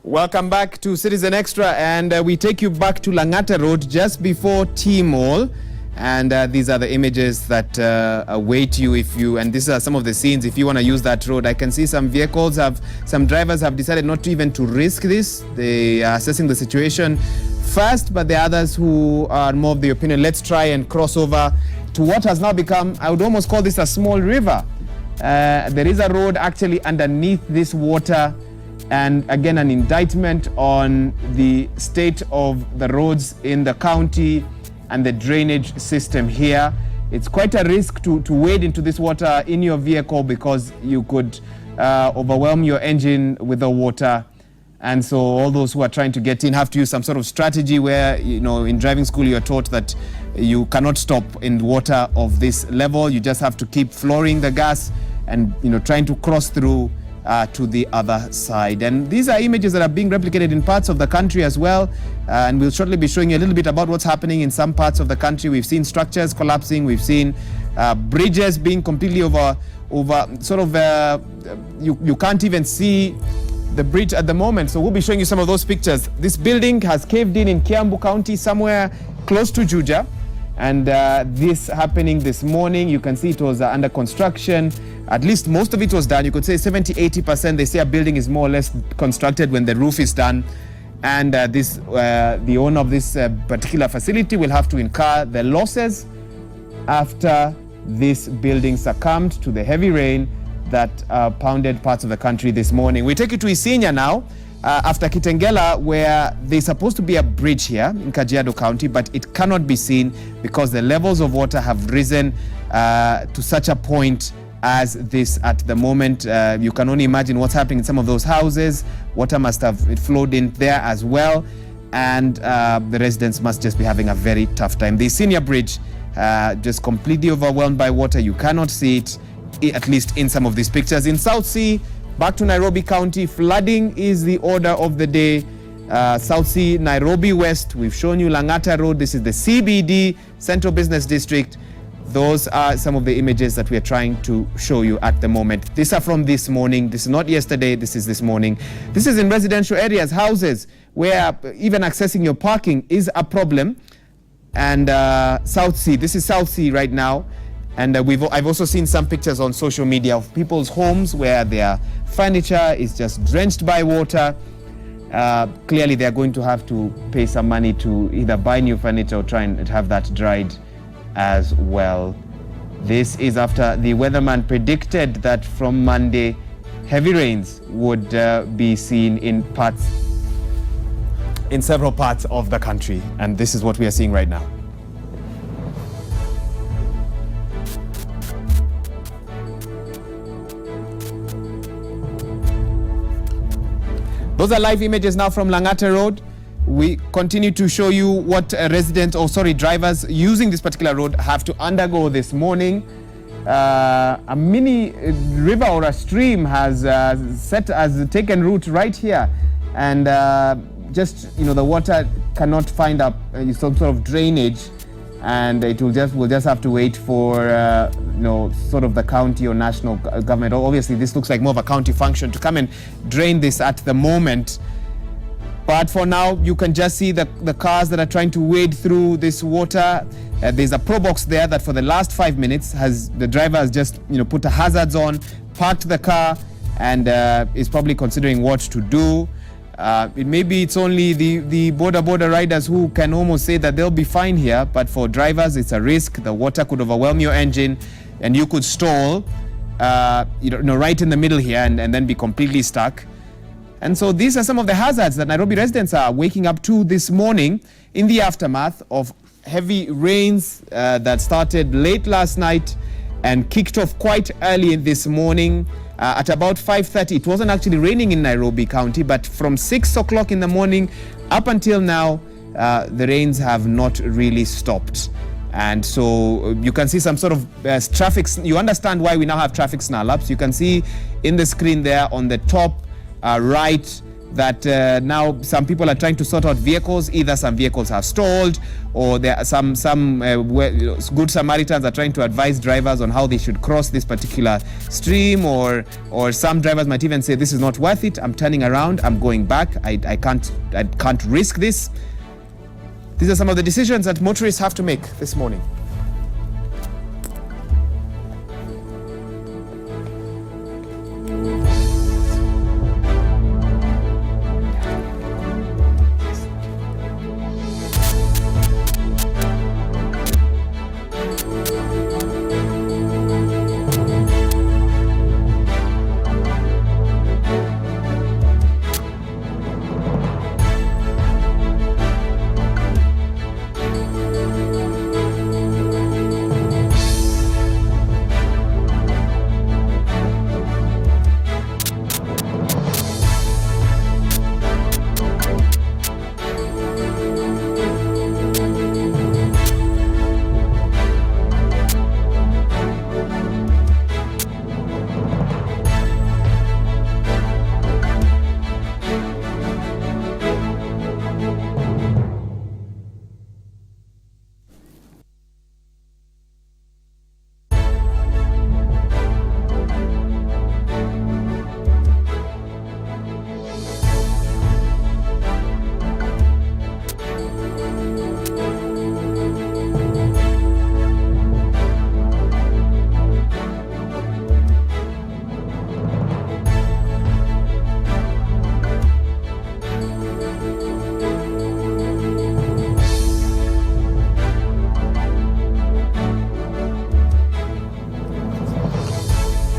Welcome back to Citizen Extra, and we take you back to Langata Road just before T-Mall. And these are the images that await you if you, and these are some of the scenes if you want to use that road. I can see some drivers have decided not to even to risk this. They are assessing the situation first, but there are others who are more of the opinion, let's try and cross over to what has now become, I would almost call this a small river. There is a road actually underneath this water, and again an indictment on the state of the roads in the county and the drainage system here. It's quite a risk to wade into this water in your vehicle because you could overwhelm your engine with the water. And so all those who are trying to get in have to use some sort of strategy where, you know, in driving school you're taught that you cannot stop in water of this level. You just have to keep flooring the gas and, you know, trying to cross through to the other side. And these are images that are being replicated in parts of the country as well. And we'll shortly be showing you a little bit about what's happening in some parts of the country. We've seen structures collapsing. We've seen bridges being completely over sort of, you can't even see the bridge at the moment. So we'll be showing you some of those pictures. This building has caved in Kiambu County, somewhere close to Juja. And this happening this morning. You can see it was under construction. At least most of it was done. You could say 70-80%. They say a building is more or less constructed when the roof is done. And the owner of this particular facility will have to incur the losses after this building succumbed to the heavy rain that pounded parts of the country this morning. We take you to Isinya now, after Kitengela, where there's supposed to be a bridge here in Kajiado County, but it cannot be seen because the levels of water have risen to such a point as this at the moment. You can only imagine what's happening in some of those houses. Water must have flowed in there as well, and the residents must just be having a very tough time. The senior bridge just completely overwhelmed by water. You cannot see it, at least in some of these pictures. In South Sea, back to Nairobi County, flooding is the order of the day. South Sea, Nairobi West, we've shown you Langata Road. This is the CBD, Central Business District. Those are some of the images that we are trying to show you at the moment. These are from this morning. This is not yesterday. This is this morning. This is in residential areas, houses, where even accessing your parking is a problem. And South Sea, this is South Sea right now. And I've also seen some pictures on social media of people's homes where their furniture is just drenched by water. Clearly, they're going to have to pay some money to either buy new furniture or try and have that dried as well. This is after the weatherman predicted that from Monday, heavy rains would be seen in several parts of the country. And this is what we are seeing right now. Those are live images now from Langata Road. We continue to show you what drivers using this particular road have to undergo this morning. A mini river or a stream has taken root right here, and the water cannot find some sort of drainage, and we'll just have to wait for sort of the county or national government. Obviously, this looks like more of a county function to come and drain this at the moment. But for now, you can just see the cars that are trying to wade through this water. There's a pro box there that for the last 5 minutes the driver has just put the hazards on, parked the car, and is probably considering what to do. Maybe it's only the border riders who can almost say that they'll be fine here, but for drivers it's a risk. The water could overwhelm your engine and you could stall right in the middle here and then be completely stuck. And so these are some of the hazards that Nairobi residents are waking up to this morning in the aftermath of heavy rains that started late last night and kicked off quite early this morning. At about 5:30, it wasn't actually raining in Nairobi County, but from 6 o'clock in the morning up until now, the rains have not really stopped. And so you can see some sort of traffic. You understand why we now have traffic snarl-ups. You can see in the screen there on the top right, that now some people are trying to sort out vehicles. Either some vehicles have stalled, or there are some good Samaritans are trying to advise drivers on how they should cross this particular stream, or some drivers might even say, this is not worth it, I'm turning around, I'm going back, I can't risk this. These are some of the decisions that motorists have to make this morning.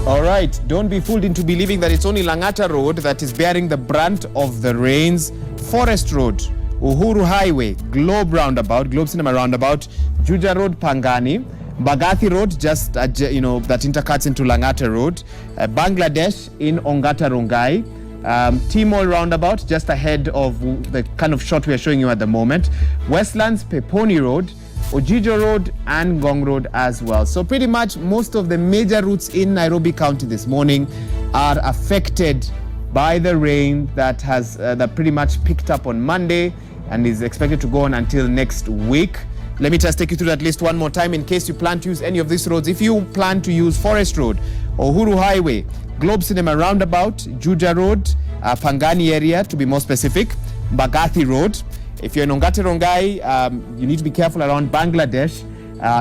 All right, don't be fooled into believing that it's only Lang'ata Road that is bearing the brunt of the rains. Forest Road, Uhuru Highway, Globe Cinema Roundabout, Juja Road, Pangani, Mbagathi Road, just that intercuts into Lang'ata Road, Bangladesh in Ongata Rongai, T-Mall Roundabout, just ahead of the kind of shot we are showing you at the moment, Westlands, Peponi Road, Ojijo Road and Ngong Road as well. So pretty much most of the major routes in Nairobi County this morning are affected by the rain that has that pretty much picked up on Monday and is expected to go on until next week. Let me just take you through that list one more time in case you plan to use any of these roads. If you plan to use Forest Road, Uhuru Highway, Globe Cinema Roundabout, Juja Road, Pangani area to be more specific, Mbagathi Road. If you're in Ongata Rongai, you need to be careful around Bangladesh.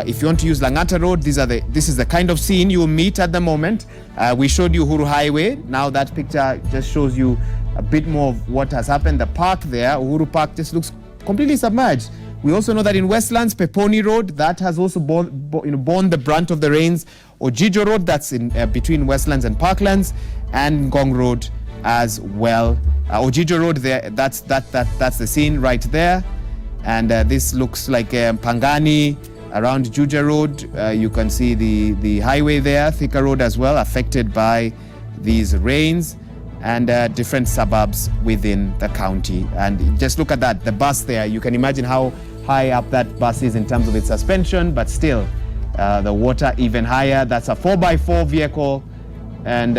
If you want to use Lang'ata Road, this is the kind of scene you will meet at the moment. We showed you Uhuru Highway. Now that picture just shows you a bit more of what has happened. The park there, Uhuru Park, just looks completely submerged. We also know that in Westlands, Peponi Road, that has also borne the brunt of the rains. Ojijo Road, that's in between Westlands and Parklands, and Ngong Road as well. Ojijo Road, there, that's the scene right there. And this looks like Pangani around Juja Road. You can see the highway there, Thika Road as well, affected by these rains, and different suburbs within the county. And just look at that, the bus there. You can imagine how high up that bus is in terms of its suspension, but still the water even higher. That's a 4x4 vehicle, and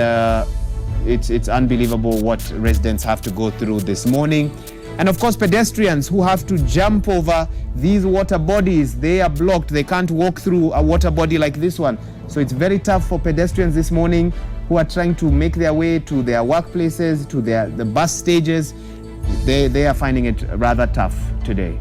it's unbelievable what residents have to go through this morning. And of course, pedestrians who have to jump over these water bodies, they are blocked. They can't walk through a water body like this one. So it's very tough for pedestrians this morning who are trying to make their way to their workplaces, to the bus stages. They are finding it rather tough today.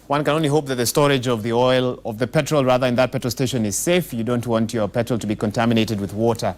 One can only hope that the storage of the oil, of the petrol rather, in that petrol station is safe. You don't want your petrol to be contaminated with water.